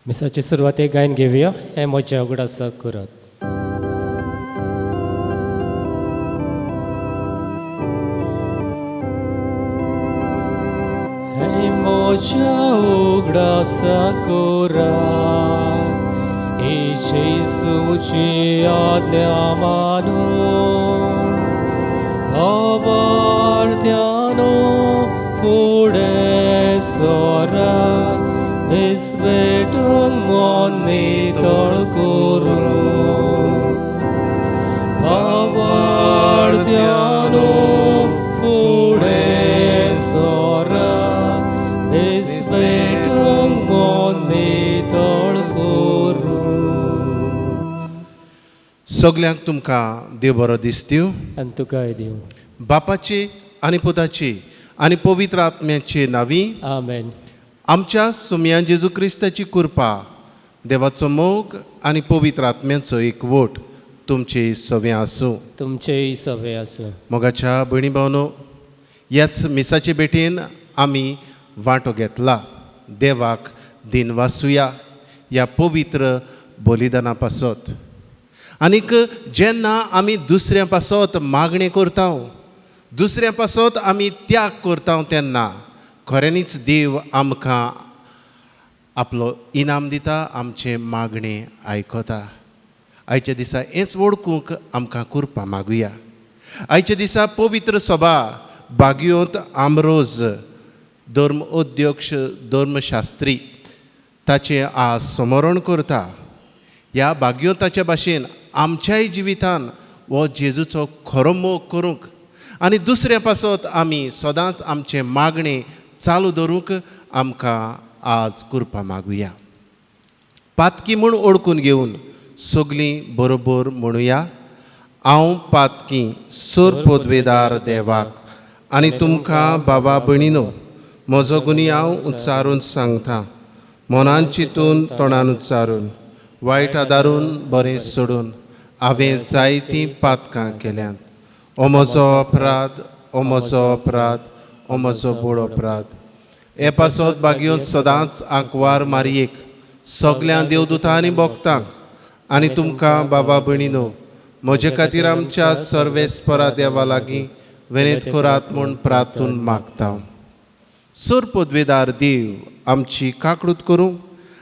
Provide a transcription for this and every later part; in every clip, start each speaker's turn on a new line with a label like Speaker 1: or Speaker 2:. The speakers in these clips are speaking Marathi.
Speaker 1: मिसाची सुरवात एक गायन घेऊया. हे म्हज्या उगडासा करात. हे म्हज्या उगडासा करात, येशूची आज्ञा मानून आवार्थ्यानो फुडें सरात, विस्वेटूंक मन नितळ करून. आवार्थ्यानो फुडें सरात, विस्वेटूंक मन नितळ करून.
Speaker 2: सगल्यांक तुमकां देव बरो दीस दिवं.
Speaker 1: आनी तुकाय दिवं.
Speaker 2: बापाची आनी पुताची आनी पवित्र आत्म्याची नांवी.
Speaker 1: आमेन.
Speaker 2: आमच्या सुमयान जेजू क्रिस्ताची कृपा, देवाचो मोग आनी पवित्र आत्म्याचो एकवट तुमचे सवे आसूं.
Speaker 1: तुमचेय सवे आसूं.
Speaker 2: मोगाच्या भयणी भावनो, ह्याच मिसाचे भेटेन आमी वांटो घेतला. देवाक दिन वासुया ह्या पवित्र बलिदाना पासत. आनीक जेन्ना आमी दुसऱ्या पासत मागणी करता, दुसऱ्या पासत आमी त्याग करता, तेन्ना खऱ्यांनीच देव आमकां आपलो इनाम दिता, आमचे मागणे आयकता. आयच्या दिसा हेंच वळखूंक आमकां कृपा मागुया. आयच्या दिसा पवित्र सभा बागयोंत आमरोज धर्म अध्यक्ष धर्मशास्त्री ताचें आज स्मरण करता. ह्या बागयोंताच्या भाशेन आमच्याय जिवितान हो जेजूचो खरो मोग करूंक आनी दुसऱ्या पासत आमी सदांच आमचे मागणे चालू दवरूंक आमकां आज कृपा मागुया. पातकी म्हूण ओळखून घेवन सगलीं बरोबर म्हणुया. हांव पातकी सर पदवेदार देवाक आनी तुमकां बाबा भयणीनो, म्हजो गुनी हांव उच्चारून सांगतां. मनान चिंतून तोंडान उच्चारून वायट आदारून बरें सोडून हांवें जायतीं पातकां केल्यांत. हो म्हजो अपराध, हो म्हजो अपराध, हो म्हजो बोड अपराध. हे पासत बागयोंत सदांच आंकवार मारयेक सगल्या देवदूतां आनी भक्तांक आनी तुमकां बाबा भयणीनो, म्हजे खातीर आमच्या सर्वेस्परा देवा लागीं विनत करात म्हूण प्रार्थून मागता. सर पदवेदार देव आमची काकूट करूं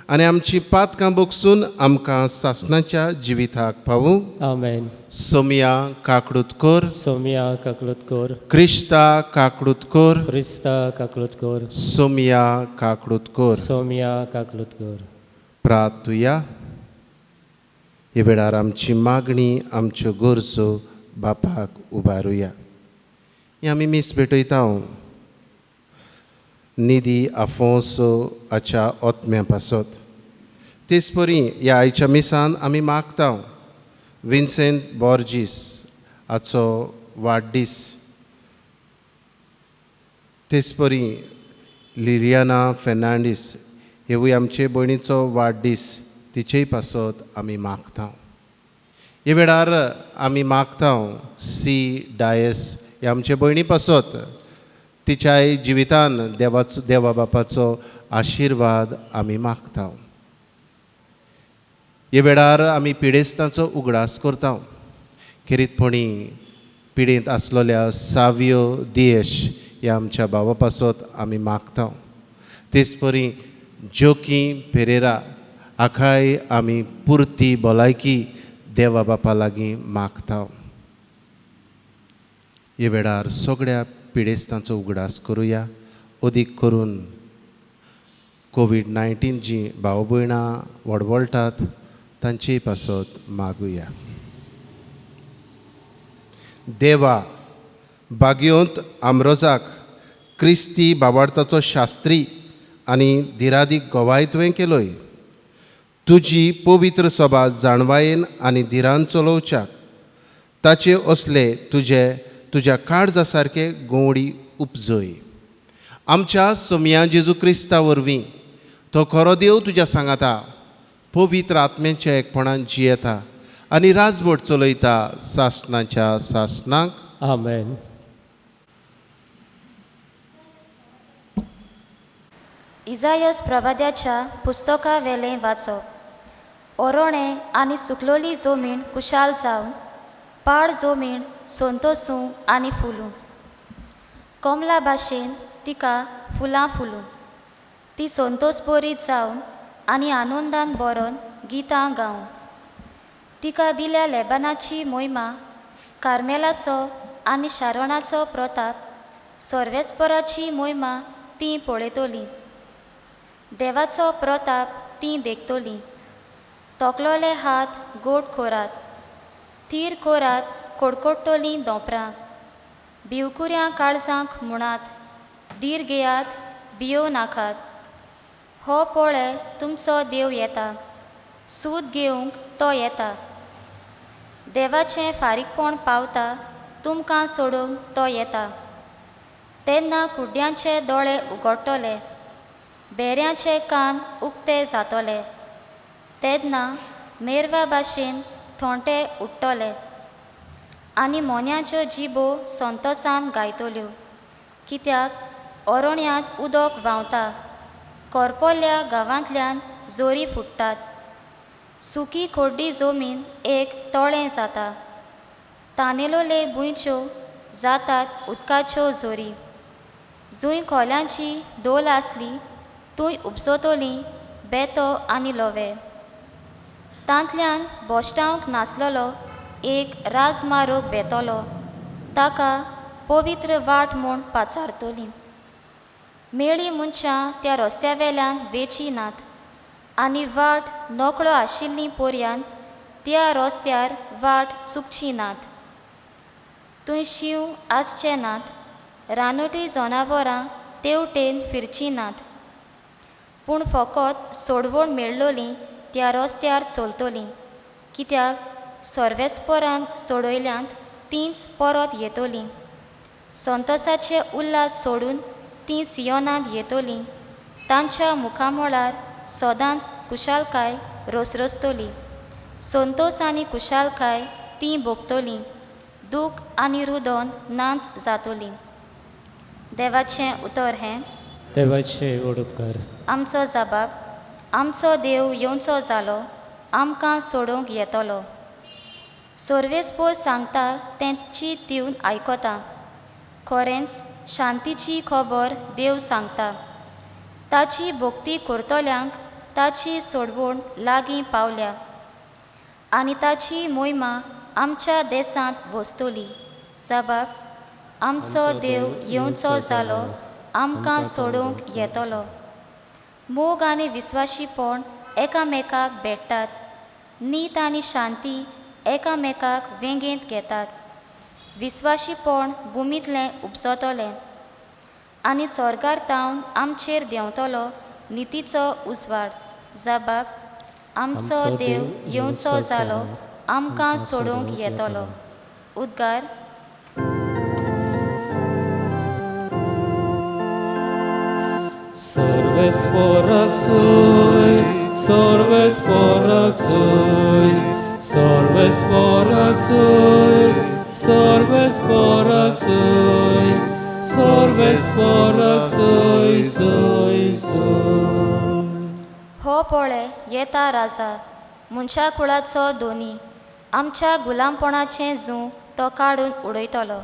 Speaker 2: आनी आमची पातकां बोगसून आमकां सासणाच्या जिविताक पावूं.
Speaker 1: आमेन.
Speaker 2: सोमिया काकूट कर.
Speaker 1: सोमिया काकलूत कर.
Speaker 2: क्रिस्ता काकूट कर.
Speaker 1: क्रिस्ता काकलूत कर.
Speaker 2: सोमिया काकूट कर.
Speaker 1: सोमिया काकलूत कर.
Speaker 2: प्रार्थुया. हे वेळार आमची मागणी, आमच्यो गरजो बापाक उबारुया. हे आमी मीस भेटयता. निधी आफोंसो हाच्या ओतम्या पासत. तेच परी ह्या आयच्या मिसान आमी मागता विन्सेंट बॉर्जीस हाचो वाडदीस. तेच परी लिलियाना फेर्नांडीस हेवूय आमचे भयणीचो वाडदीस, तिचेय पासत आमी मागता. हे वेळार आमी मागता सी डायस ह्या आमचे भयणी पासत तिच्याय जिवितान देवा बापाचो आशिर्वाद आमी मागता. हे वेळार आमी पिडेस्तांचो उगडास करता. खेरीतपणी पिडेंत आसलोल्या सावियो दियेश ह्या आमच्या भावा पासत आमी मागता. तेच परी जोकी पेरेरा हाकाय आमी पुर्ती भलायकी देवा बापा लागीं मागता. हे वेळार सगळ्या पिडेस्तांचो उगडास करुया. अदीक करून कोविड-19 जीं भाव भयणां वडवळटात तांचेय पासत मागुया. देवा, बागयोंत आमरोजाक क्रिस्ती भावार्थाचो शास्त्री आनी धिरादीक गोवाय तुवें केलोय. तुजी पवित्र सभा जाणवायेन आनी धिरान चलोवच्याक ताचे असले तुज्या काळजा सारके गोवडी उपजय. आमच्या सोमिया जेजू क्रिस्ता वरवीं तो खरो देव तुज्या सांगाता पवित्र आत्म्याच्या एकपणान जियेता आनी राजवट चलयता सासणाच्या सासणाक.
Speaker 1: आमेन.
Speaker 3: इजायस प्रवाद्याच्या पुस्तका वेलें वाचप. ओरोणें आनी सुकलोली जमीन कुशाल जावन पाड जमीन सोंतोसूं आनी फुलूं. कमला भाशेन तिका फुलां फुलूं. ती सोंतोस बरी जावन आनी आनंदान बरोवन गितां गावूं. तिका दिल्या लेबानाची मोहिमा, कार्मेलाचो आनी शारोणाचो प्रताप, सर्वेस्पराची मोहिमा ती पळयतली. देवाचो प्रताप ती देखतली. तोकलोले हात गोट खोरात, थीर खोरात कोडकोडटलीं दोंपरां. भिवकुऱ्या काळजांक म्हणात, धीर घेयात, भियो नाकात. हो पळय तुमचो देव येता, सूत घेवंक तो येता. देवाचें फारीकपण पावता, तुमकां सोडूंक तो येता. तेन्ना कुड्ड्यांचे दोळे उगडटले, बेऱ्यांचे कान उक्ते जातले. तेन्ना मेरवा भाशेन थोंटे उडटले आनी मोन्याच्यो जिबो संतोसान गायतल्यो. कित्याक ओरोण्यांत उदक व्हांवता, कोरपोल्या गांवांतल्यान जोरी फुट्टात. सुकी खोड्डी जमीन एक तळें जाता. तांदेलोले भुंयच्यो जातात उदकाच्यो जोरी. जूंय खोल्यांची दोल आसली, थंय उपसतलीं बेतो आनी लोवे. तांतल्यान बोश्टावंक नासलोलो एक राजमारोग वेतलो, ताका पवित्र वाट म्हूण पाचारतली. मेळीं मनशां त्या रस्त्यावेल्यान वेची नात, आनी वाट नोकळो आशिल्लीं पोरयान त्या रस्त्यार वाट चुकची नात. थंय शीव आसचे नात, रानवटी जनावरां तेवटेन फिरचीं नात. पूण फकत सोडवण मेळ्ळोलीं त्या रस्त्यार चलतलीं. कित्याक सर्वेस्परान सोडयल्यांत तींच परत येतलीं. संतोसाचे उल्हास सोडून तीं सियोनांत येतलीं. तांच्या मुखामळार सदांच कुशालकाय रोसरोसतली. संतोस आनी कुशालकाय तीं भोगतलीं. दूख आनी रुदोन नांच जातली. देवाचें उतर हें.
Speaker 1: देवाचे उडोपकार.
Speaker 3: आमचो जबाब. आमचो देव येवचो जालो, आमकां सोडूंक येतलो. सर्वेस्पोर सांगता तेंची दिवन आयकता. खरेंच शांतीची खबर देव सांगता. ताची भोक्ती करतल्यांक ताची सोडवण लागीं पावल्या, आनी ताची मोहिमा आमच्या देशांत वचतली. जबाब. आमचो देव येवचो जालो, आमकां सोडूंक येतलो. मोग आनी विस्वाशीपण एकामेकाक भेटतात. नीत आनी शांती एकामेकाक वेंगेंत घेतात. विस्वाशीपण भुमींतलें उपसतलें आनी स्वर्गार तावन आमचेर देंवतलो नितीचो उजवाड. जबाब. आमचो देव येवचो जालो, आमकां सोडूंक येतलो. उद्गार.
Speaker 1: सर्वेस्पोराक सोय, सर्वेस्पोराक सोय, सर्वेस्पोराक सोय, सर्वेस्पोराक सोय, सर्वेस्पोराक सोय, सोय, सोय.
Speaker 3: हो पळय येता राजा, मनशा कुळाचो दोनी. आमच्या गुलामपणाचें जूं तो काडून उडयतलो.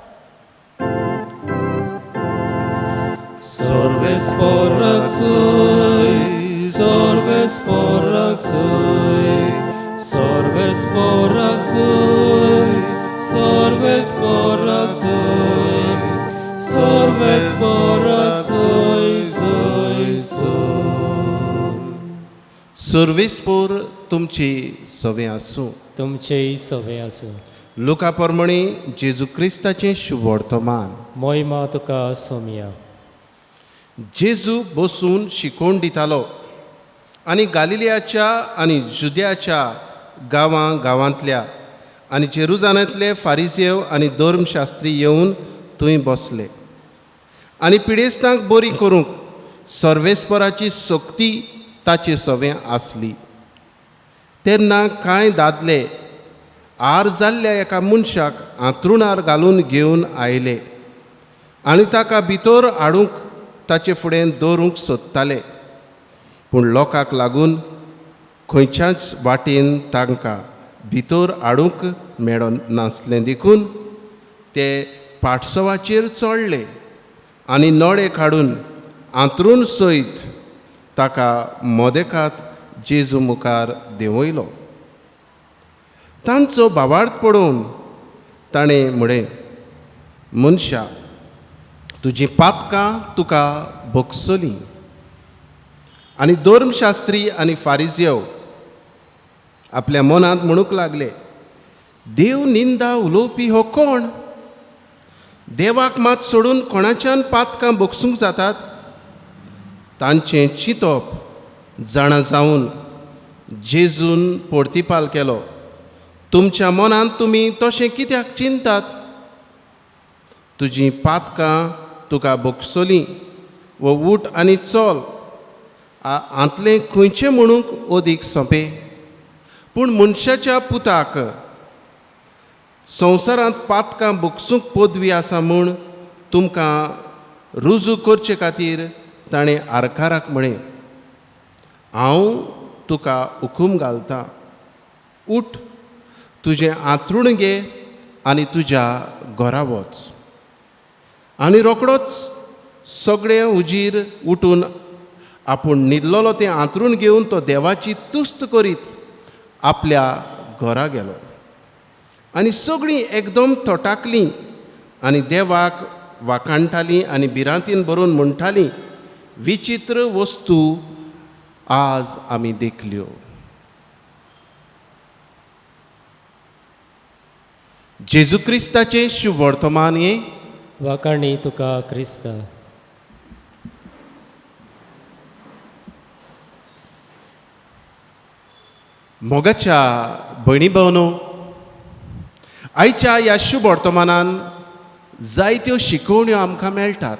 Speaker 1: सर्वेस्पोराक सोय, सर्वेस्पोराक सोय, सर्वेस्पोराक सोय, सर्वेस्पोराक सोय, सर्वेस्पोराक सोय, सोय, सोय.
Speaker 2: सर्वेस्पोर तुमची सवे आसूं.
Speaker 1: तुमचेय सवे आसूं.
Speaker 2: लोका प्रमाणे जेजू क्रिस्ताचें शुभ वर्तमान.
Speaker 1: मोहिमा तुका सोमिया.
Speaker 2: जेजू बसून शिकोवन दितालो आनी गालिलियाच्या आनी जुद्याच्या गांवांतल्या आनी जेरुजालेमांतले फारिजेव आनी धर्मशास्त्री येवन थंय बसले. आनी पिडेस्तांक बरी करूंक सर्वेस्पराची सक्ती ताचे सवे आसली. तेन्ना कांय दादले आर जाल्ल्या एका मनशाक आंथरुणार घालून घेवन आयले आनी ताका भितर हाडूंक ताचे फुडें दवरूंक सोदताले. पूण लोकांक लागून खंयच्याच वाटेन तांकां भितर हाडूंक मेळनासलें देखून ते पाठसवाचेर चडले आनी नळे काडून आंतरून सयत ताका मोदेकात जेजू मुखार देंवयलो. तांचो भावार्थ पळोवन ताणें म्हळें, मनशा, तुजीं पातकां तुका भोगसलीं. आनी धर्मशास्त्री आनी फारिझेव आपल्या मनांत म्हणूंक लागले, देव निंदा उलोवपी हो कोण? देवाक मात सोडून कोणाच्यान पातकां भोगसूंक जातात? तांचें चिंतप जाणा जावन जेजून पोर्तिपाल केलो, तुमच्या मनांत तुमी तशें कित्याक चिंतात? तुजीं पातकां तुका भोगसलीं, वो उठ आनी चल. आंतलें खंयचें म्हणूंक ओदीक सोंपें? पूण मनशाच्या पुताक संवसारांत पातकां भोगसूंक पदवी आसा म्हूण तुमकां रुजू करचे खातीर ताणें आरकाराक म्हळें, हांव तुका हुकूम घालतां, उठ, तुजें आंथरूण घे आनी तुज्या घरा वच. आनी रोखडोच सगळें उजीर उठून आपूण न्हिदलोलो तें आंथरूण घेवन तो देवाची तुस्त करीत आपल्या घरा गेलो. आनी सगळीं एकदम तोटाकलीं आनी देवाक वाखाणटालीं आनी भिरांतीन भरून म्हणटालीं, विचित्र वस्तू आज आमी देखल्यो. जेजू क्रिस्ताचें शुभ वर्तमान हें
Speaker 1: वाखाणी तुका क्रिस्त.
Speaker 2: मोगाच्या भयणी भावनो, आयच्या ह्या शुभ वर्तमानान जायत्यो शिकवण्यो आमकां मेळटात.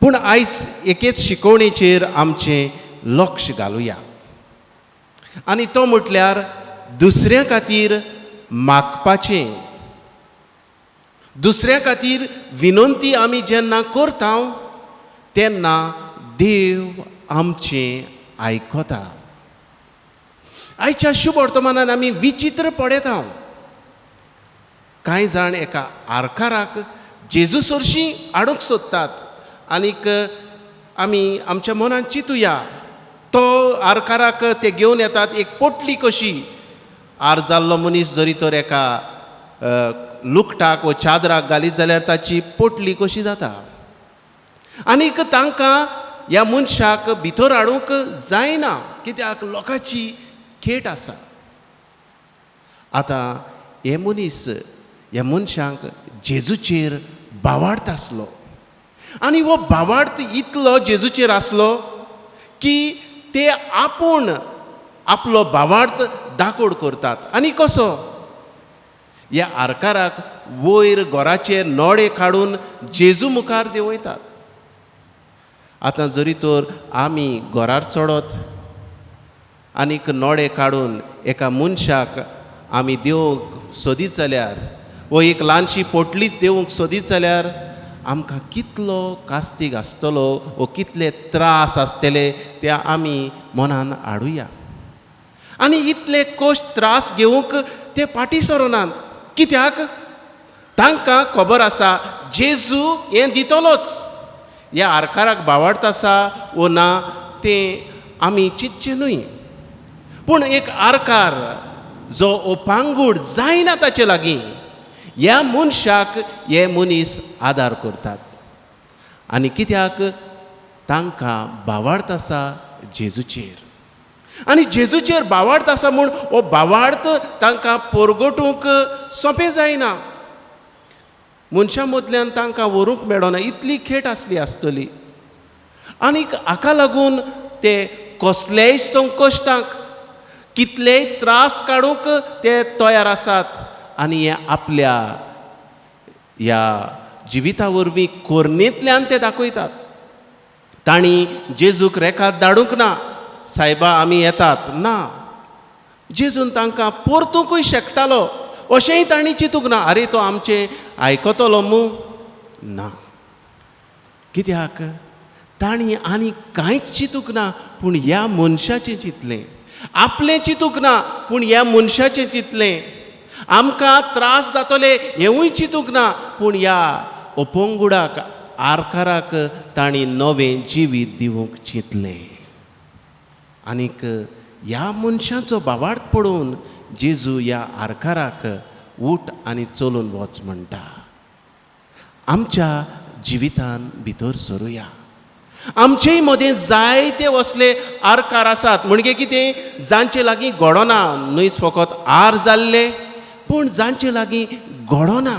Speaker 2: पूण आयज एकेच शिकवणेचेर आमचें लक्ष घालुया, आनी तो म्हटल्यार दुसऱ्या खातीर मागपाचें. दुसऱ्या खातीर विनंती आमी जेन्ना करता तेन्ना देव आमचें आयकता. आयच्या शुभ वर्तमानान आमी विचित्र पळयता, कांय जाण एका आरकाराक जेजू सरशीं हाडूंक सोदतात. आनीक आमी आमच्या मनान चिंतुया, तो आरकाराक ते घेवन येतात एक पोटली कशी. आर जाल्लो मनीस जरी तर एका लुकटाक वा चादराक घालीत जाल्यार ताची पोटली कशी जाता. आनीक तांकां ह्या मनशाक भितर हाडूंक जायना, कित्याक लोकांची खेट आसा. आतां हे मनीस ह्या मनशाक जेजूचेर भावार्थ आसलो, आनी हो भावार्थ इतलो जेजूचेर आसलो की ते आपूण आपलो भावार्थ दाखोड करतात. आनी कसो? ह्या आरकाराक वयर घराचे नळे काडून जेजू मुखार देंवयतात. आतां जरी तर आमी घरार चडत आनीक नळे काडून एका मनशाक आमी दिवंक सोदीत जाल्यार, वो एक ल्हानशी पोटलीच दिवंक सोदीत जाल्यार आमकां कितलो कास्तीक आसतलो वो कितले त्रास आसतले ते आमी मनान हाडुया. आनी इतले कश्ट त्रास घेवंक ते फाटीं सरोनात. कित्याक? तांकां खबर आसा जेजू हें दितलोच. ह्या आरकाराक भावार्थ आसा वो ना तें आमी चिंतचें न्हय. पूण एक आरकार जो ओपांगूड जायना ताचे लागीं, ह्या मनशाक हे मनीस आदार करतात. आनी कित्याक? तांकां भावार्थ आसा जेजूचेर. आनी जेजूचेर भावार्थ आसा म्हूण हो भावार्थ तांकां परगटूंक सोंपें जायना. मनशा मदल्यान तांकां व्हरूंक मेळना, इतली खेट आसली आसतली. आनीक हाका लागून ते कसलेय संकश्टांक, कितलेय त्रास काडूंक ते तयार आसात. आनी हे आपल्या ह्या जिविता वरवीं कोर्नेंतल्यान ते दाखयतात. तांणी जेजूक रेखात धाडूंक ना, सायबा आमी येतात, ना. जेजून तांकां परतूंकूय शकतालो अशेंय तांणी चिंतूंक ना. आरे तो आमचें आयकतलो मू, ना. कित्याक? ताणी आनी कांयच चिंतूंक ना पूण ह्या मनशाचें चिंतलें. आपलें चिंतूंक ना पूण ह्या मनशाचें चिंतलें. आमकां त्रास जातले हेंवूय चिंतूंक ना पूण ह्या अपंगुडाक आरकाराक ताणी नवें जिवीत दिवंक चिंतलें. आनीक ह्या मनशाचो बावार्थ पळोवन जेजू ह्या आरकाराक उठ आनी चलून वच म्हणटा. आमच्या जिवितान भितर सरुया. आमचेय मदें जायते असले आरकार आसात म्हणजे कितें जांचे लागीं घोडो ना. न्हयच फकत आर जाल्ले पूण जांचे लागीं घोडो ना.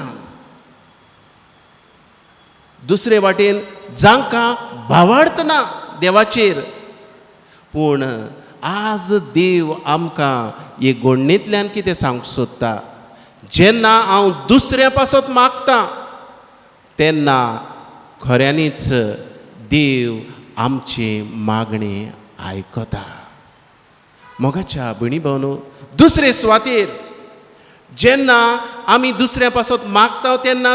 Speaker 2: दुसरे वाटेन जांकां भावार्थ ना देवाचेर. पूण आज देव आमकां हे घोडणेंतल्यान कितें सांगूंक सोदता. जेन्ना हांव दुसऱ्या पासत मागतां तेन्ना खऱ्यांनीच देव आमचें मागणें आयकता. मोगाच्या भयणी भावनो, दुसरे सुवातेर जेन्ना आमी दुसऱ्या पासत मागता तेन्ना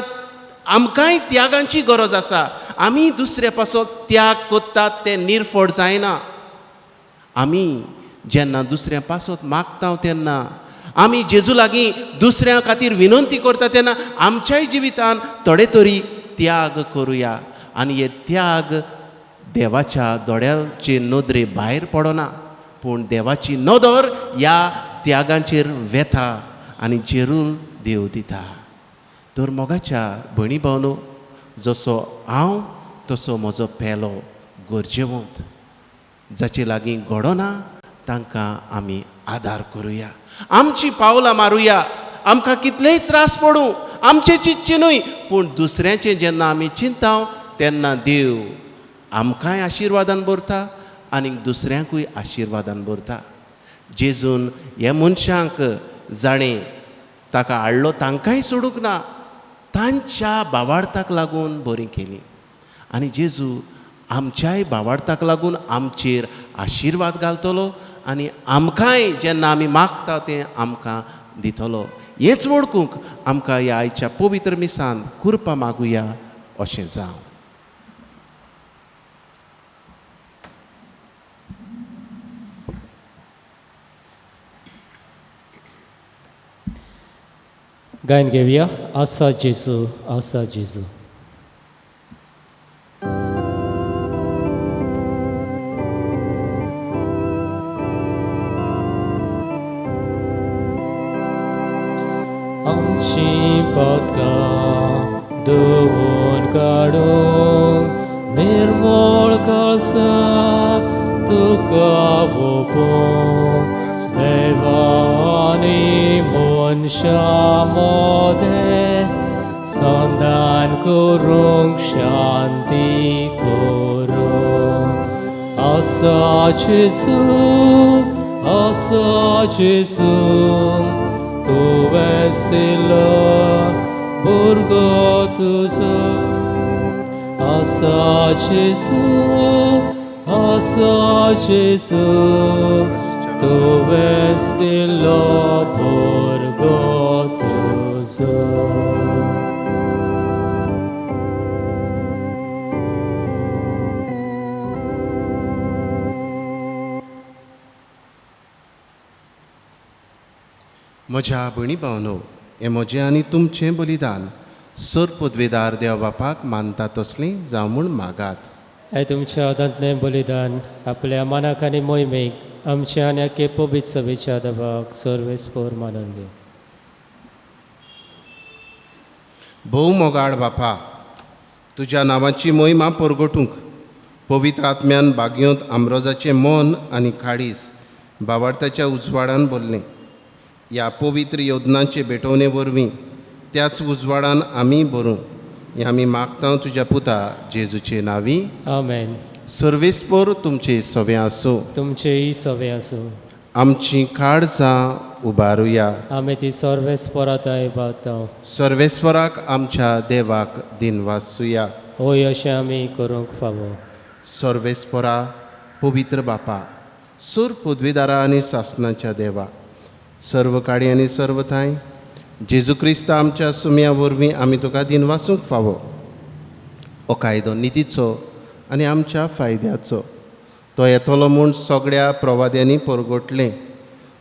Speaker 2: आमकांय त्यागांची गरज आसा. आमी दुसऱ्या पासत त्याग कोत्तात तें निर्फळ जायना. आमी जेन्ना दुसऱ्या पासत मागता तेन्ना आमी जेजू लागीं दुसऱ्या खातीर विनंती करता तेन्ना आमच्याय जिवितान थोडे तरी त्याग करुया. आनी हे त्याग देवाच्या दोळ्याचे नदरे भायर पडना पूण देवाची नदर ह्या त्यागांचेर वेता आनी जेरूल देव दिता. तर मोगाच्या भयणी भावनो, जसो हांव तसो म्हजो पेलो गरजेवंत. जाचे लागीं घोडो ना तांकां आमी आदार करुया. आमची पावलां मारुया. आमकां कितलेय त्रास पडूं आमचें चिंतचें न्हय पूण दुसऱ्याचें जेन्ना आमी चिंता तेन्ना देव आमकांय आशिर्वादान भरता आनी दुसऱ्यांकूय आशिर्वादान भरता. जेजून ह्या मनशांक जाणें ताका हाडलो तांकांय सोडूंक ना. तांच्या भावार्थाक लागून बरी केली. आनी जेजू आमच्याय भावार्थाक लागून आमचेर आशिर्वाद घालतलो आनी आमकांय जेन्ना आमी मागता तें आमकां दितलो. हेंच वळखूंक आमकां ह्या आयच्या पवित्र मिसान कृपा मागुया अशें जावं.
Speaker 1: गायन घेवया. आसा जेजू, आसा जेजू. आमची पातकां धुवून काडूंक निर्मळ कळसा तुका वोपूंक देवानी मनशा मोदें संधान करूंक शांती करूंक. आसा जेजू, आसा जेजू, तुवेंच दिलो भुरगो तुजो. आसा जेजू, आसा जेजू, तुवेंच दिलो भुरगो तुजो.
Speaker 2: म्हज्या भयणी भावनो, हें म्हजें आनी तुमचें बलिदान सर पदवेदार देव बापाक मानता तसलें जावं म्हूण मागात.
Speaker 1: हें तुमचें अदंतलें बलिदान आपल्या मनाक आनी मोहिमेक आमच्या आनी आख्खे पवित्र सभेच्या देवाक सर्वेस्पर मानून घेव.
Speaker 2: भोव मोगाळ बापा, तुज्या नांवाची मोहिमा परगटूंक पवित्र आत्म्यान बागयोंत आमरोजाचें मन आनी काळीज भावार्थाच्या उजवाडान भरलें. ह्या पवित्र योजनांचे भेटोवणे वरवीं त्याच उजवाडान आमी भरूं हें आमी मागता तुज्या पुता जेजूचे नांवी.
Speaker 1: आमेन.
Speaker 2: सर्वेस्पर तुमचे सवे आसूं.
Speaker 1: तुमचे ही सवे आसूं.
Speaker 2: आमची काळजां उबारुया.
Speaker 1: आमी ती सर्वेस्पराताय बाताव.
Speaker 2: सर्वेस्पराक आमच्या देवाक दिनवासुया.
Speaker 1: होय अशें आमी करूंक फावो.
Speaker 2: सर्वेस्परा पवित्र बापा, सूर पदवीदारा आनी सासणाच्या देवा, सर्व काळी आनी सर्व थाय जेजू क्रिस्त आमच्या सुम्या वरवीं आमी तुका दिनवासूंक फावो. हो कायदो नितीचो आनी आमच्या फायद्याचो. तो येतलो म्हूण सगळ्या प्रवाद्यांनी परगटलें.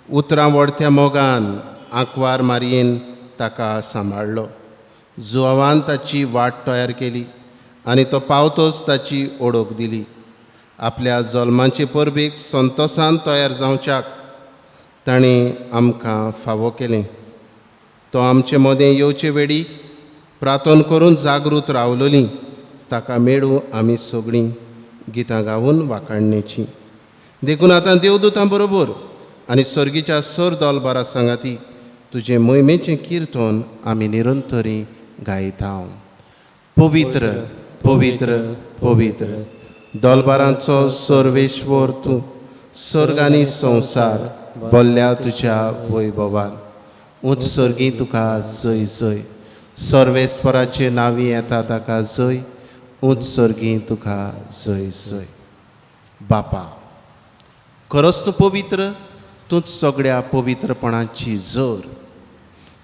Speaker 2: उतरां वडत्या मोगान आंकवार मारयेन ताका सांबाळलो. जुवान ताची वाट तयार केली आनी तो पावतोच ताची ओळख दिली. आपल्या जल्माचे परबेक संतोशान तयार जावच्याक ताणें आमकां फावो केलें. तो आमचे मदें येवचे वेळी प्रार्थना करून जागृत रावलोलीं. ताका मेळूं आमी सगळीं गितां गावून वाखाणणेची. देखून आतां देवदूतां बरोबर आनी सर्गीच्या सर दोलबारा सांगाती तुजे मोहिमेचें किर्तन आमी निरंतरी गायता. पवित्र पवित्र पवित्र दोलबारांचो सर्वेश्वर तूं, सर्ग आनी संवसार भल्ल्या तुज्या वैभवान. उंच सर्गी तुका जय जय. सर्वेस्पराचे नांवी येता ताका जय. उंच सर्गी तुका जय जय. बापा, खरोच तूं पवित्र. तूंच सगळ्या पवित्रपणाची जर.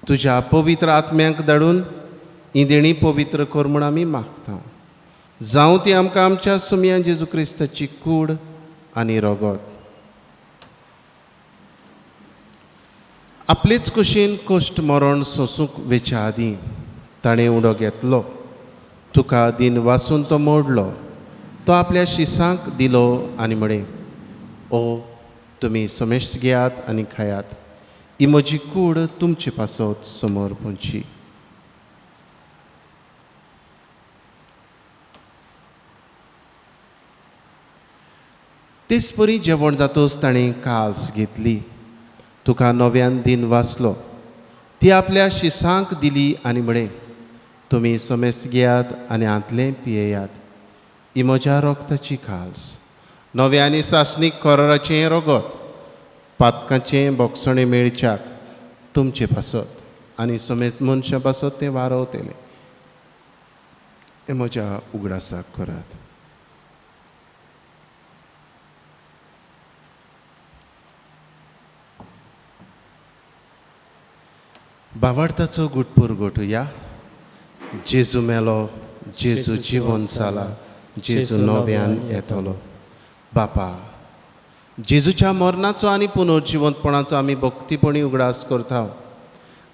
Speaker 2: तुज्या पवित्र आत्म्याक धाडून ही देणी पवित्र कर म्हूण आमी मागता. जावं ती आमकां आमच्या सुमया जेजू क्रिस्ताची कूड आनी रगत. आपलेच कुशीन कश्ट मरण सोंसूंक वेच्या आदीं ताणें उडो घेतलो. तुका दिन वासून तो मोडलो. तो आपल्या शिसांक दिलो आनी म्हळें, ओ तुमी समेस्त घेयात आनी खायात. ही म्हजी कूड तुमचे पासत समोर पोंची. तेच परी जेवण जातोच ताणें काल्स घेतली. तुका नव्यान दिन वाचलो. ती आपल्या शिसांक दिली आनी म्हळें, तुमी समेस्त घेयात आनी आंतलें पियेयात. ही म्हज्या रोगताची काल्स. नव्या आनी सासणीक कोराचें रगत पातकाचें बोगसणें मेळच्याक तुमचे पासत आनी समेस्त मनशां पासत तें वारवतलें. हें म्हज्या उगडासाक करात. भावार्थाचो गुटपूर घोटुया. जेजू मेलो, जेजू जिवन जाला, जेजू नव्यान येतलो. बापा, जेजूच्या मरणाचो आनी पुनर्जिवंतपणाचो आमी भक्तीपणी उगडास करता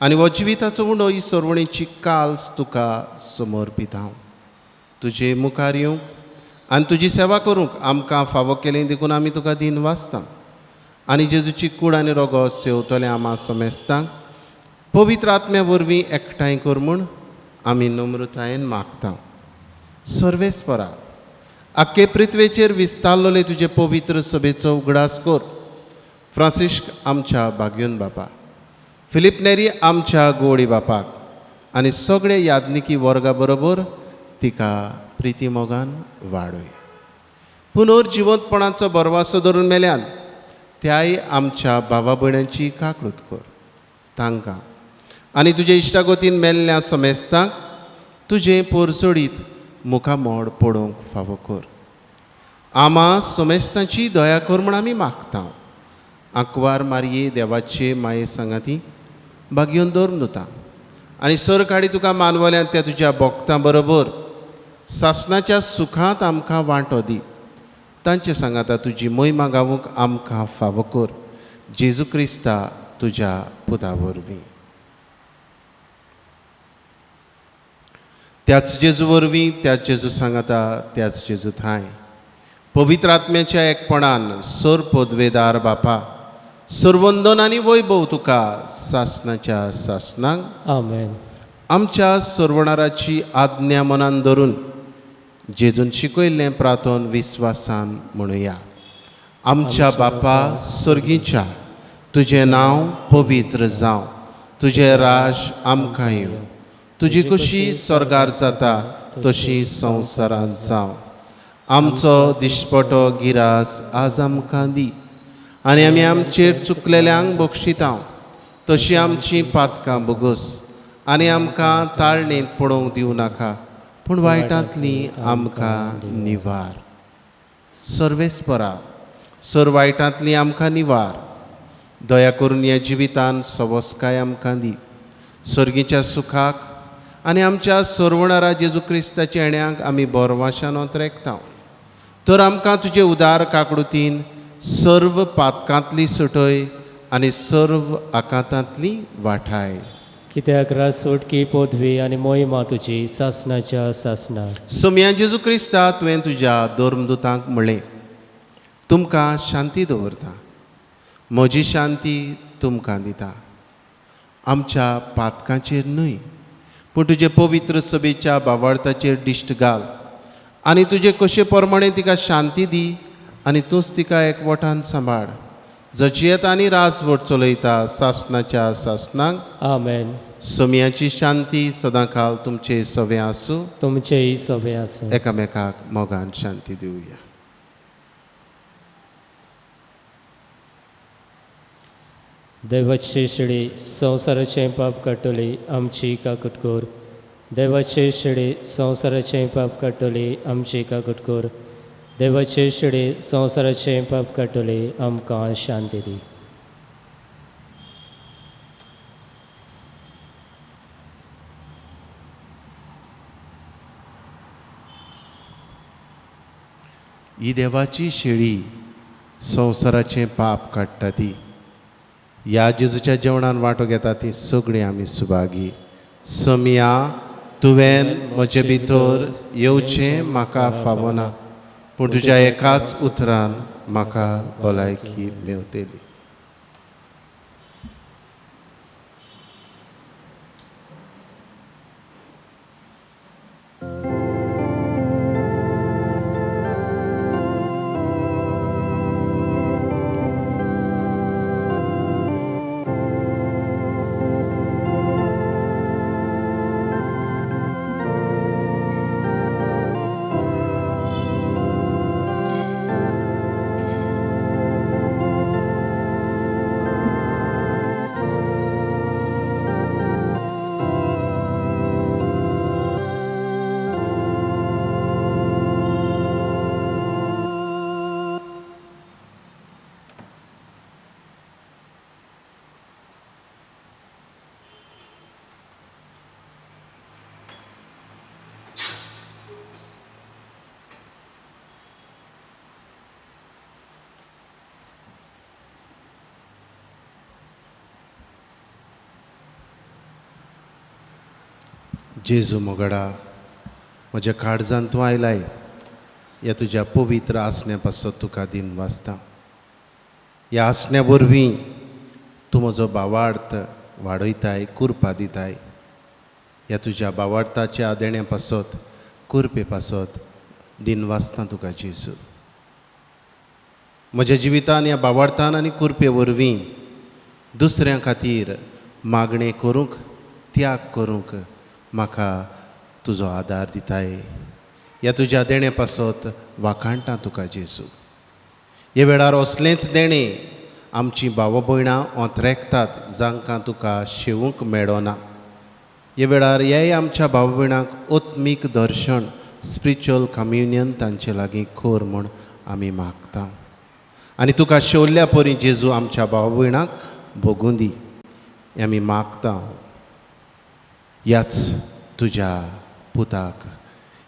Speaker 2: आनी हो जिविताचो उंडो ही सर्वणेची काल्स तुका समर्पिता. तुजे मुखार येवंक आनी तुजी सेवा करूंक आमकां फावो केलें देखून आमी तुका दिन वाचता. आनी जेजूची कूड आनी रगत सेवतलें आम्हा समेस्तांक पवित्र आत्म्या वरवीं एकठांय कर म्हूण आमी नम्रतायेन मागता. सर्वेस्परा, आख्खे पृथ्वेचेर विस्तारलोले तुजे पवित्र सभेचो उगडास कर. फ्रांसिस्क आमच्या बागयोन बापा, फिलीप नेरी आमच्या गोडी बापाक आनी सगळे यादनिकी वर्गा बरोबर तिका प्रिती मोगान वाडय. पुनर्जिवंतपणाचो बरवासो धरून मेल्यान त्याय आमच्या भावा भयणांची काकूट कर. तांकां आनी तुजे इश्टागोतीन मेल्ल्या समेस्तांक तुजें पोरसोडीत मुखामोड पडोवंक फावो कर. आमा समेस्तांची दया कर म्हूण आमी मागता. आंकवार मारये देवाचे माये सांगाती बागयोन दवरून दिता आनी सर काडी तुका मानवल्यान त्या तुज्या भक्तां बरोबर सासणाच्या सुखांत आमकां वांटो दी. तांचे सांगाता तुजी महिमा गावूंक आमकां फावो कर. जेजू क्रिस्ता तुज्या पुता वरवीं. त्याच जेजू वरवीं, त्याच जेजू सांगाता, त्याच जेजू थाय पवित्र आत्म्याच्या एकपणान सर पदवेदार बापा, सर्वंदन आनी वैभव तुका सासणाच्या सासणांक.
Speaker 1: आमेन.
Speaker 2: आमच्या सर्वणाराची आज्ञा मनान धरून जेजून शिकयल्लें प्रार्थन विस्वासान म्हणुया. आमच्या बापा सर्गीच्या, तुजें नांव पवित्र जावं. तुजें राज आमकां येवं. तुजी कुशी स्वर्गार जाता तशी संवसारांत जावं. आमचो दिश्पटो गिरास आज आमकां दी आनी आमी आमचेर चुकलेल्यांक बक्षिता तशी आमची पातकां बोगोस आनी आमकां ताळणेंत पडोवंक दिवं नाका, पूण वायटांतली आमकां निवार. सर्वेस्परा, सर वायटांतली आमकां निवार. दया करून ह्या जिवितान सवस्काय आमकां दी. सर्गीच्या सुखाक आनी आमच्या सर्वणारा जेजू क्रिस्ताच्या येण्याक आमी बोरवाशान ओंतरेकता. तर आमकां तुजे उदार काकडुतीन सर्व पातकांतली सुटय आनी सर्व आकांतांतली वाठाय.
Speaker 1: कित्याक रासोटकी पदवी आनी मोहिमा तुजी सासणाच्या सासना.
Speaker 2: सोम्या जेजू क्रिस्ता तुवें तुज्या धर्मदुतांक म्हणलें, तुमकां शांती दवरता, म्हजी शांती तुमकां दिता. आमच्या पातकांचेर न्हय पूण तुजे पवित्र सभेच्या बाबार्थाचेर दिश्ट घाल आनी तुजे कशे प्रमाणे तिका शांती दी आनी तूंच तिका एकवटान सांबाळ. जचियत आनी रासवट चलयता सासणाच्या सासणांक.
Speaker 1: आमेन.
Speaker 2: सोम्याची शांती सदांकाल तुमचे सवे आसूं.
Speaker 1: तुमचेय सवे आसूं.
Speaker 2: एकामेकाक मोगान शांती दिवया.
Speaker 1: देवाचे शिडी संवसाराचें पाप काडटली आमची काकूट कोर. देवाचे शिडी संवसाराचें पाप काडटली आमची काकूट कोर. देवाचे शिडी संवसाराचें पाप काडटली आमकां शांती दी.
Speaker 2: ही देवाची शेळी संवसाराचें पाप काडटा ती. ह्या जेजूच्या जेवणान वांटो घेता ती सगळीं आमी सुभागी. सोम्या तुवें म्हजे भितर येवचें म्हाका फावना पूण तुज्या एकाच उतरान म्हाका भलायकी मेवतली. जेजू मोगडा, म्हज्या काळजांत तूं आयलाय. ह्या तुज्या पवित्र आसण्या पासत तुका दिन वाचता. ह्या आसण्या वरवीं तूं म्हजो भावार्थ वाडयताय, कुरपा दिताय. ह्या तुज्या भावार्थाच्या आदेण्या पासत, कुरपे पासत दिन वाचता तुका जेजू. म्हज्या जिवितान ह्या भावार्थान आनी कुरपे वरवीं दुसऱ्यां खातीर मागणें करूंक, त्याग करूंक म्हाका तुजो आदार दिताय. ह्या तुज्या देणे पासत वाखाणटा तुका जेजू. हे वेळार असलेंच देणें आमचीं भाव भयणां ओंत्रेकतात जांकां तुका शेवूंक मेळना. हे वेळार हेय आमच्या भाव भयणांक ओत्मीक दर्शन, स्पिरिच्युअल कम्युनियन तांचे लागीं खोर म्हूण आमी मागता. आनी तुका शेवल्ल्या परी जेजू आमच्या भाव भयणांक भोगूं दी हें आमी मागता. ह्याच तुज्या पुताक,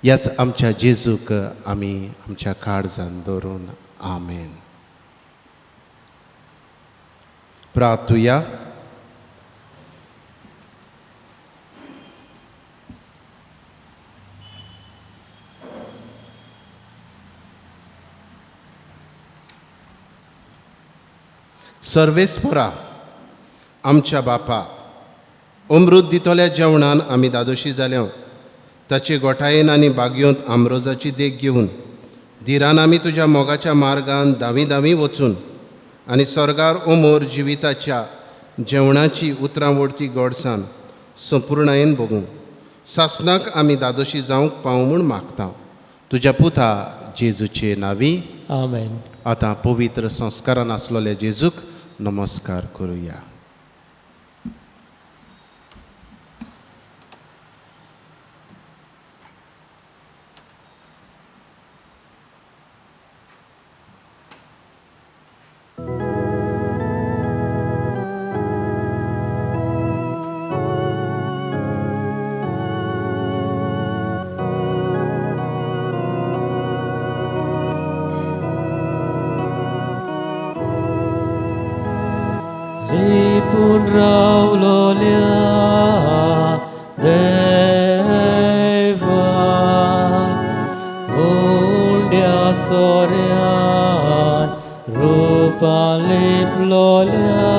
Speaker 2: ह्याच आमच्या जेजूक आमी आमच्या काळजांत दवरून आमेन. प्रार्थुया. सर्वेस्परा आमच्या बापा, अमृत दितल्या जेवणान आमी दादोशी जाल्या. ताचे गोठायेन आनी बागयोंत आमरोजाची देख घेवन धिरान आमी तुज्या मोगाच्या मार्गान धांवी धांवी वचून आनी स्वर्गार ओमोर जिविताच्या जेवणाची उतरां ओडती गोडसाण संपूर्णायेन भोगूं सासणाक आमी दादोशी जावंक पावूं म्हूण मागता. तुज्या पुता जेजूचे नांवी.
Speaker 1: आमेन.
Speaker 2: आतां पवित्र संस्कारान आसलोल्या जेजूक नमस्कार करुया.
Speaker 1: लिपून रावलोल्या देवा उंड्या सोऱ्यान रूपान लिपलोल्या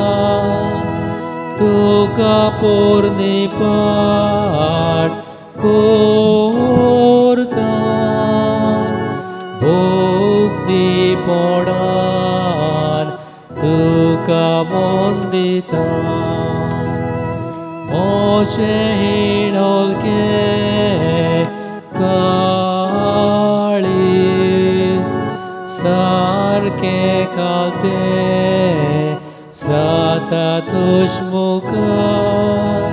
Speaker 1: तुका पोरणी पाट कोरता भोगदी पोडान तुका वंदिता मोचे हिणोलके काळीस सारके कालते साता तुझ मुखार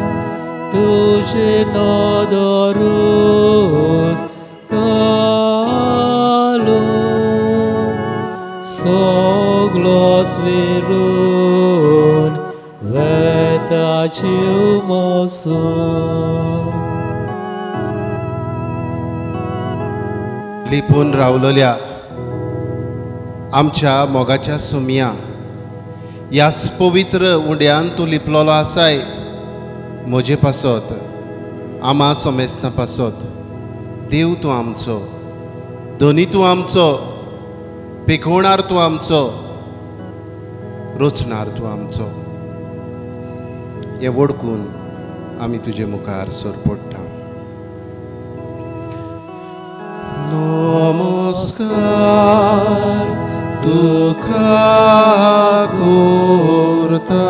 Speaker 1: तुझे नोदोरूस कालून soglos virun vetaciu mosu.
Speaker 2: लिपून रावलोल्या आमच्या मोगाच्या सुमिया ह्याच पवित्र उंड्यान तूं लिपलोलो आसाय म्हजे पासत आमा सोमेस्तां पासत देव तूं आमचो दोनी तूं आमचो पेखवणार तूं आमचो रोचणार तूं आमचो हें वडकून आमी तुजे मुखार सोर पडटा. नमस्कार तुका करता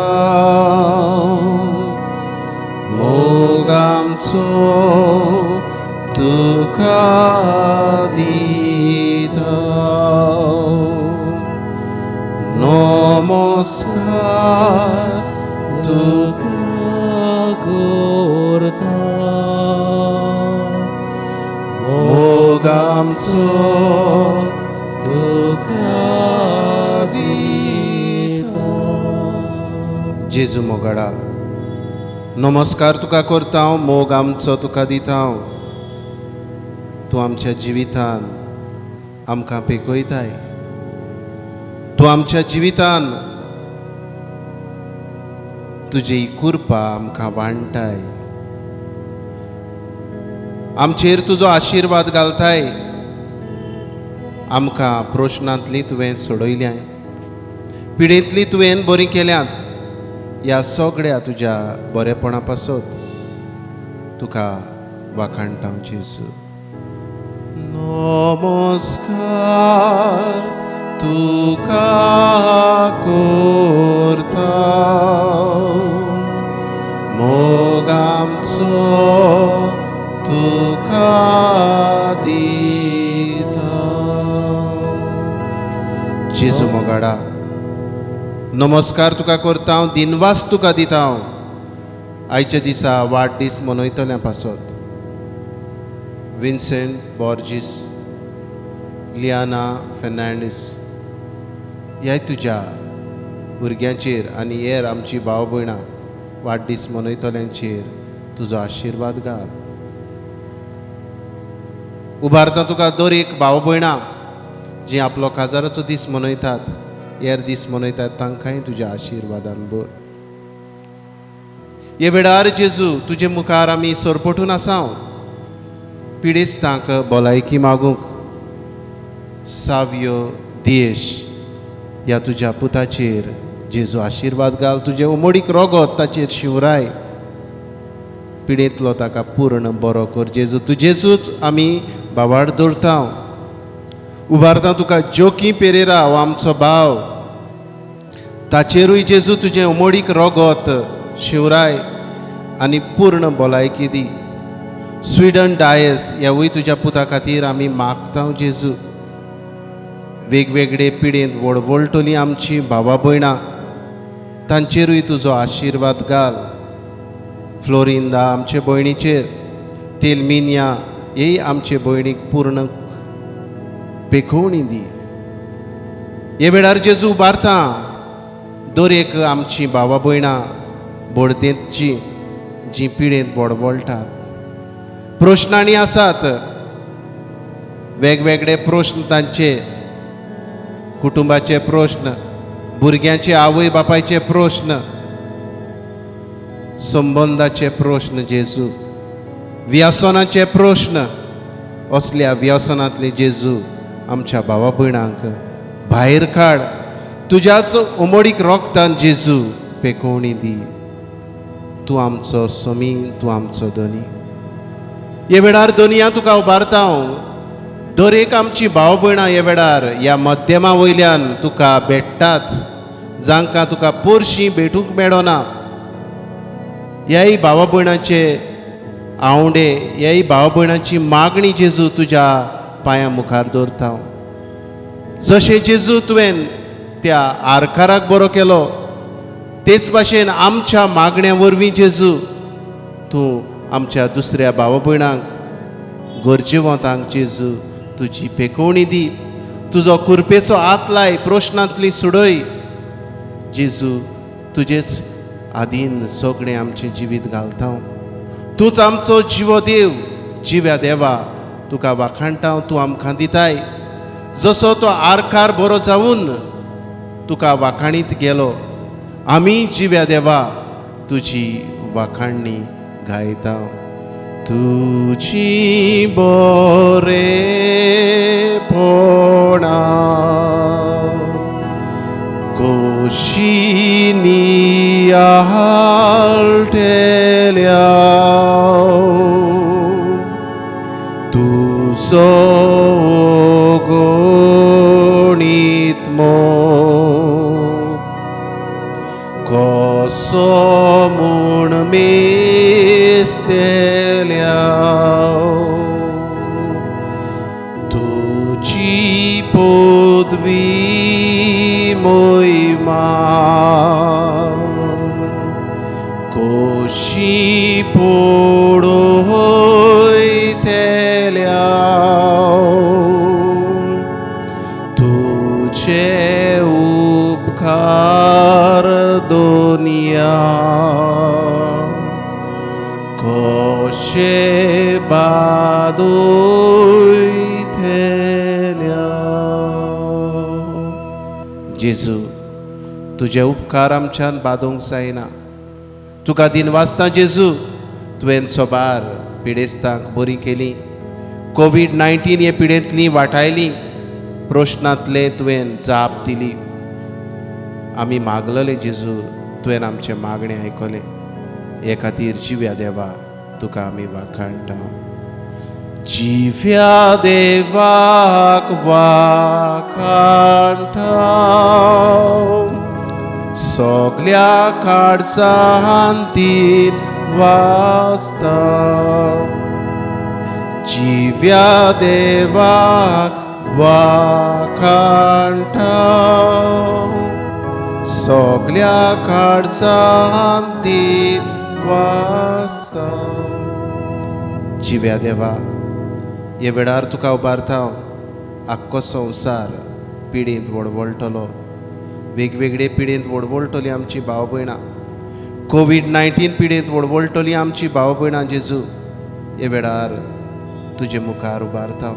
Speaker 2: मोग आमचो तुका दिता. नमस्कार तुका
Speaker 1: करता
Speaker 2: मोग आमचो तुका दिता. जेजू मोगाडा नमस्कार तुका करता हांव मोग आमचो तुका दिता हांव. तूं आमच्या जिवितान आमकां पेकयताय तूं आमच्या जिवितान तुजी कृपा आमकां वांटाय आमचेर तुजो आशिर्वाद घालताय आमकां प्रश्नांतली तुवें सोडयल्याय पिडेंतली तुवें बरीं केल्यात ह्या सगळ्या तुज्या बरेपणा पासत तुका वाखाणटा जेजू. नमस्कार तुका करता मोग आमचो तुका दिता. जेजू मोगाडा नमस्कार तुका करता हांव दिनवास तुका दिता हांव. आयच्या दिसा वाडदीस मनयतल्या पासत विन्सेंट बॉर्जीस लियाना फेर्नांडीस ह्या तुज्या भुरग्यांचेर आनी हेर आमची भाव भयणां वाडदीस मनयतल्यांचेर तुजो आशिर्वाद घाल. उबारता तुका दर एक भाव भयणां जीं आपलो काजाराचो दीस मनयतात हेर दीस मनयतात तांकांय तुज्या आशिर्वादान भर. हे वेळार जेजू तुजे मुखार आमी सोरपटून आसाव पिडेस्तांक भलायकी मागूंक साव्यो देश ह्या तुज्या पुताचेर जेजू आशिर्वाद घाल. तुजे उमोडीक रोगत ताचेर शिवराय पिडेंतलो ताका पूर्ण बरो कर जेजू. तुजेजूच आमी भावार्थ दवरता. उबारता तुका जोकी पेरेरा हो आमचो भाव ताचेरूय जेजू तुजें उमोडीक रोगत शिवराय आनी पूर्ण भलायकी दी. स्विडन डायस ह्यावूय तुज्या पुता खातीर आमी मागता जेजू. वेगवेगळे पिडेंत वळवळटलीं आमची भावां भयणां तांचेरूय तुजो आशिर्वाद घाल. फ्लोरिंदा आमचे भयणीचेर तेलमिनिया हे आमचे भयणीक पूर्ण पेखवणी दी. हे वेळार जेजू उबारता दर एक आमची भावां भयणां बोडदेंतची जीं पिडेंत बोडबोळटात प्रश्नांनी आसात वेगवेगळे प्रश्न तांचे कुटुंबाचे प्रश्न भुरग्यांचे आवय बापायचे प्रश्न संबंदाचे प्रश्न जेजू, व्यसनाचे प्रश्न, असल्या व्यसनांतले जेजू आमच्या भावा भयणांक भायर काड. तुज्याच उमडीक रोगतान जेजू पेकोवणी दी. तूं आमचो समी, तूं आमचो धनी. हे वेळार दोनया तुका उबारता हांव. दर एक आमची भाव भयणां हे वेळार ह्या मध्यमा वयल्यान तुका भेटतात, जांकां तुका पोरशीं भेटूंक मेळना. ह्याय भावा भयणांचे आवडे, ह्याय भावा भयणांची मागणी जेजू तुज्या पांया मुखार दवरता हांव. जशें जेजू तुवें त्या आरकाराक बरो केलो, तेच भाशेन आमच्या मागण्या वरवीं जेजू तूं आमच्या दुसऱ्या भावा भयणांक गरजेवंतांक जेजू तुजी पेकोवणी दी. तुजो कुरपेचो हात लाय, प्रश्नांतली सुडय जेजू. तुजेच आदीन सगळें आमचें जिवीत घालता हांव. तूंच आमचो जिवो देव. जिव्या देवा तुका वाखाणटा हांव. तूं आमकां दिताय. जसो तो आरकार बरो जावन तुका वाखाणीत गेलो, आमी जिव्या देवा तुजी वाखाणणी गायता. तुजी बरेपणां कशी नियाळटल्या, तुजो गणीत मोग कसो म्हूण मेस्तल्या. तुजी पदवी मोहिमा कशी पळयतल्या. तुझे उपकार दोनिया कशे बादोयतल्या. जेजू तुजे उपकार आमच्यान बादोवंक जायना. तुका दिनवासता जेजू तुवें सोबार पिडेस्तांक बरी केली. कोविड-19 हे पिडेंतली वाटायली, प्रश्नांतले तुवें जाप दिली. आमी मागलेले जेजू, तुवें आमचे मागणे आयकले. हे खातीर जिव्या देवा तुका आमी वाखाणटा. जिव्या देवाक वाखाणटा सगल्या काळजांतीन वाचता. जिव्या देवाक वाखाणटा सगल्या काळजांतीन वाचता. जिव्या देवा हे वेळार तुका उबारता हांव. आख्खो संवसार पिडींत वळवळटलो, वेगवेगळे पिडींत वळवळटली आमची भाव भयणां. कोविड-19 पिडींत वळवळटली आमची भाव भयणां. जेजू हे वेळार तुजे मुखार उबारता हांव.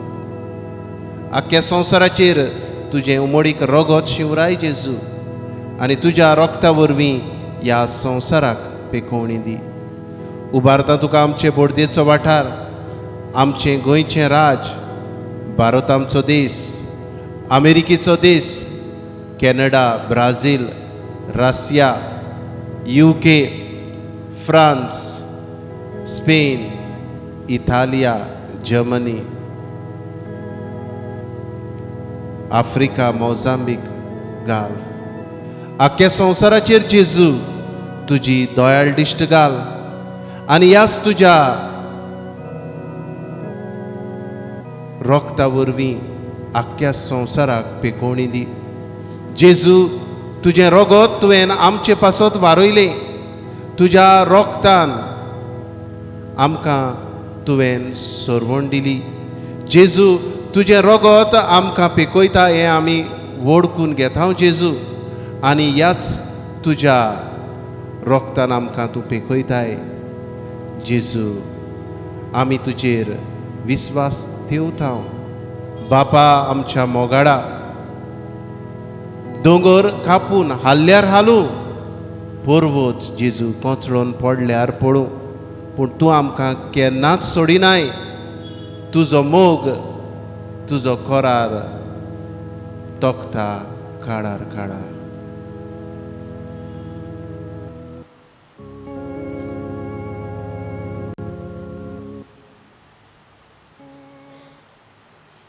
Speaker 2: आख्ख्या संवसाराचेर तुजें उमडीक रगत शिवराय जेजू, आनी तुज्या रोगता वरवीं ह्या संवसाराक पेकोवणी दी. उबारता तुका आमचे बोडदेचो वाठार, आमचें गोंयचें राज, भारत आमचो देश, अमेरिकेचो देश, Canada, Brazil, Russia, UK, France, Spain, इटालिया, जर्मनी, आफ्रिका, मोजांबीक घाल. आख्ख्या संवसाराचेर जेजू तुजी दोयाळ दिश्ट घाल आनी ह्याच तुज्या रोगता वरवीं आख्ख्या संवसाराक पेकोवणी दी. जेजू तुजें रगत तुवें आमचे पासत वारयलें. तुज्या रोगतान आमकां तुवें सोरवण दिली. जेजू तुजें रगत आमकां पेकयता हें आमी वळखून घेता जेजू, आनी ह्याच तुज्या रोगतान आमकां तूं पेकयताय. जेजू आमी तुजेर विस्वास ठेवता. बापा आमच्या मोगाडा दोंगर कापून हाल्ल्यार हालूं, पोरवोच जेजू कोंचळोन पडल्यार पडूं, पूण तूं आमकां केन्नाच सोडिनाय. तुजो मोग तुजो कोरार तोखता काळार काळा.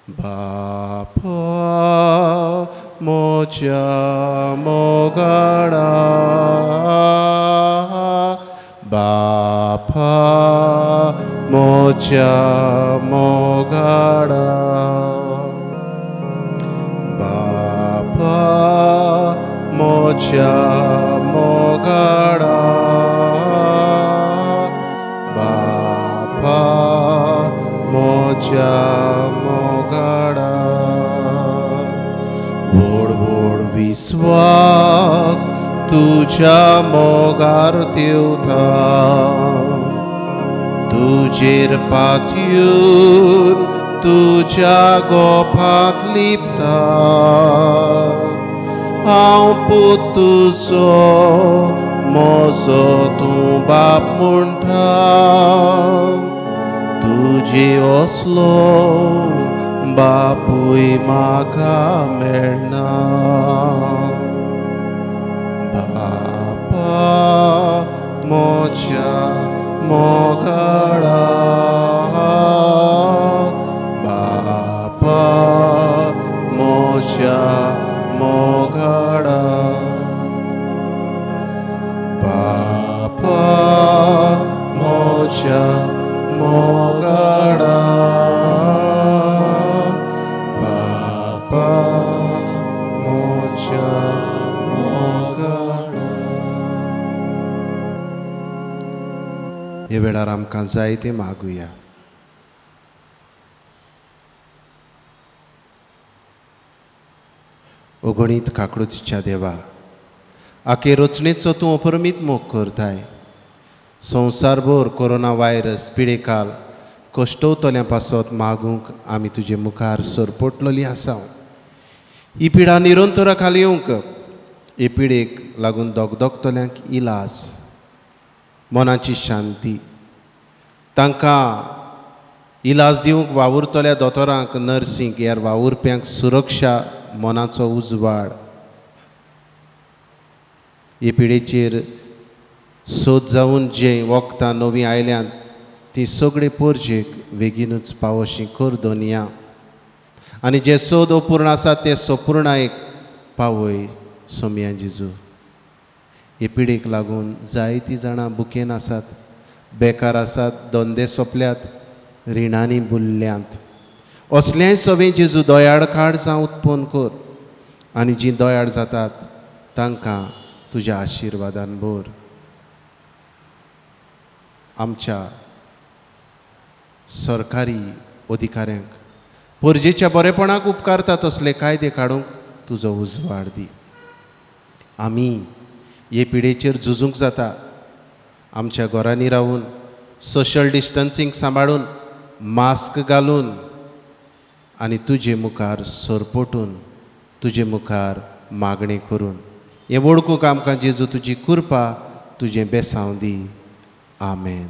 Speaker 2: बापा मोच्या मोगाडा, बापा मोच्या मोगाडा, बापा मोच्या मोगाडा, बापा मोच्या मोगाडा. व्हड व्हड विस्वास तुज्या मोगार तेवता, तुजेर पातयून तुज्या गोपांत लिपता. हांव पूत तुजो म्हजो तूं बाप म्हणटा, तुजे असलो बापूय म्हाका मेळना. बापा मोच्या मोगाडा, बापा मोच्या मोगाडा, बापा मोच्या मोगाडा, बापा मोच्या मोगाडा. हे वेळार आमकां जाय तें मागुया. अगणीत काकडूच्या देवा, आखे रचणेचो तूं अपरमीत मोग करताय. संवसारभर कोरोना व्हायरस पिडेकाल कश्टवतल्या पासत मागूंक आमी तुजे मुखार सरपटलोलीं आसा. ही पिडा निरंतरा खाली येवंक, हे पिडेक लागून दोगदोगतल्यांक इलाज, मनाची शांती, तांकां इलाज दिवंक वावुरतल्या दोतोरांक, नर्सींक, ह्या वावुरप्यांक सुरक्षा, मनाचो उजवाड. हे पिडेचेर सोद जावन जे वखदां नवीं आयल्यांत ती सगळे पोरजेक बेगीनूच पावोशी कर दोनिया. आनी जे सोद अपूर्ण आसात ते सपूर्णायेक पावय सोम्या जेजू. हे पिडेक लागून जायतीं जाणां बुकेन आसात, बेकार आसात, धंदे सोंपल्यात, रिणांनी बुल्ल्यांत. असलेंय सगळें जेजू दोयाड काड जावं उत्पन्न कर. आनी जीं दोयाड जातात तांकां तुज्या आशिर्वादान भर. आमच्या सरकारी अधिकाऱ्यांक परजेच्या बरेपणाक उपकारता तसले कायदे काडूंक तुजो उजवाड दी. आमी हे पिडेचेर झुजूंक जाता. आमच्या घरांनी रावून सोशल डिस्टन्सींग सांबाळून, मास्क घालून आनी तुजे मुखार सरपटून, तुजे मुखार मागणें करून हें वळखूंक आमकां जेजू तुजी कृपा, तुजें बेसांव दी. आमेन.